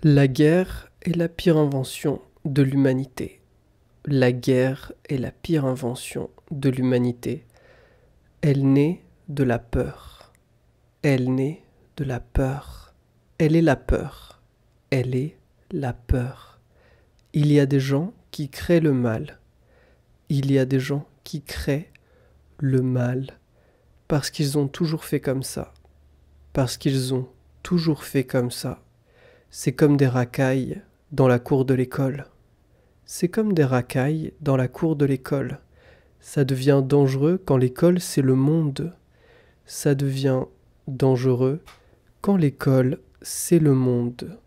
La guerre est la pire invention de l'humanité. La guerre est la pire invention de l'humanité. Elle naît de la peur. Elle naît de la peur. Elle est la peur. Elle est la peur. Il y a des gens qui créent le mal. Il y a des gens qui créent le mal parce qu'ils ont toujours fait comme ça. Parce qu'ils ont toujours fait comme ça. C'est comme des racailles dans la cour de l'école. C'est comme des racailles dans la cour de l'école. Ça devient dangereux quand l'école c'est le monde. Ça devient dangereux quand l'école c'est le monde.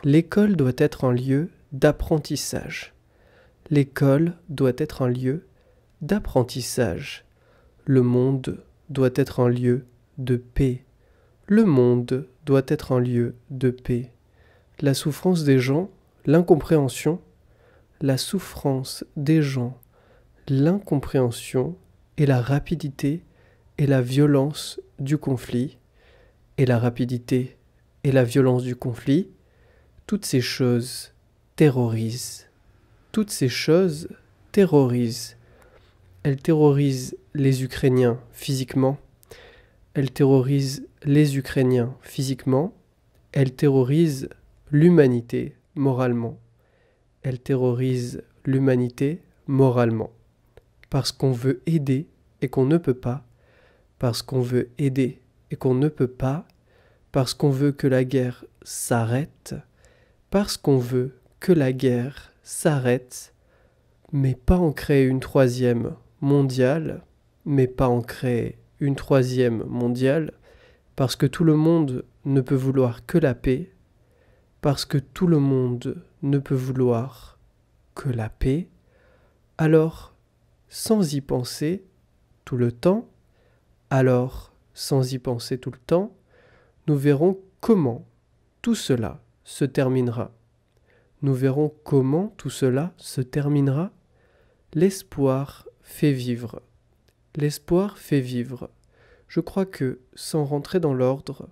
L'école doit être un lieu d'apprentissage. L'école doit être un lieu d'apprentissage. Le monde doit être un lieu de paix. Le monde doit être un lieu de paix. La souffrance des gens, l'incompréhension, la souffrance des gens, l'incompréhension et la rapidité et la violence du conflit, et la rapidité et la violence du conflit, toutes ces choses terrorisent. Toutes ces choses terrorisent. Elles terrorisent les Ukrainiens physiquement. Elles terrorisent les Ukrainiens physiquement. Elles terrorisent l'humanité moralement. Elles terrorisent l'humanité moralement. Parce qu'on veut aider et qu'on ne peut pas. Parce qu'on veut aider et qu'on ne peut pas. Parce qu'on veut que la guerre s'arrête. Parce qu'on veut que la guerre s'arrête. Mais pas en créer une troisième mondiale. Mais pas en créer une troisième mondiale. Parce que tout le monde ne peut vouloir que la paix. Parce que tout le monde ne peut vouloir que la paix, alors, sans y penser tout le temps, nous verrons comment tout cela se terminera. Nous verrons comment tout cela se terminera. L'espoir fait vivre. L'espoir fait vivre. Je crois que, sans rentrer dans l'ordre,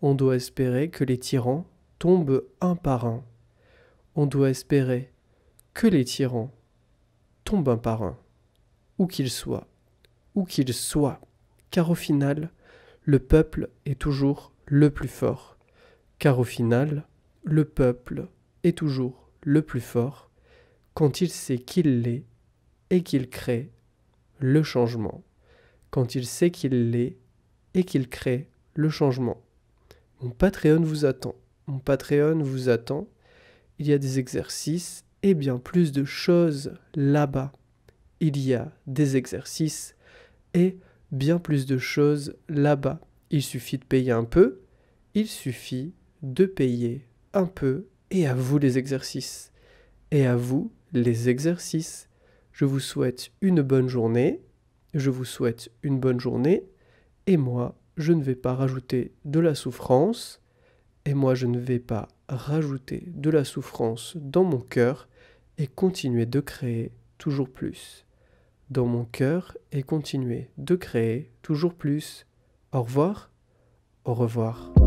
on doit espérer que les tyrans tombent un par un. On doit espérer que les tyrans tombent un par un, où qu'ils soient, car au final, le peuple est toujours le plus fort. Car au final, le peuple est toujours le plus fort quand il sait qu'il l'est et qu'il crée le changement. Quand il sait qu'il l'est et qu'il crée le changement. Mon Patreon vous attend. Mon Patreon vous attend. Il y a des exercices et bien plus de choses là-bas. Il y a des exercices et bien plus de choses là-bas. Il suffit de payer un peu. Il suffit de payer un peu. Et à vous les exercices. Et à vous les exercices. Je vous souhaite une bonne journée. Et moi, je ne vais pas rajouter de la souffrance. Et moi, je ne vais pas rajouter de la souffrance dans mon cœur et continuer de créer toujours plus. Dans mon cœur et continuer de créer toujours plus. Au revoir. Au revoir.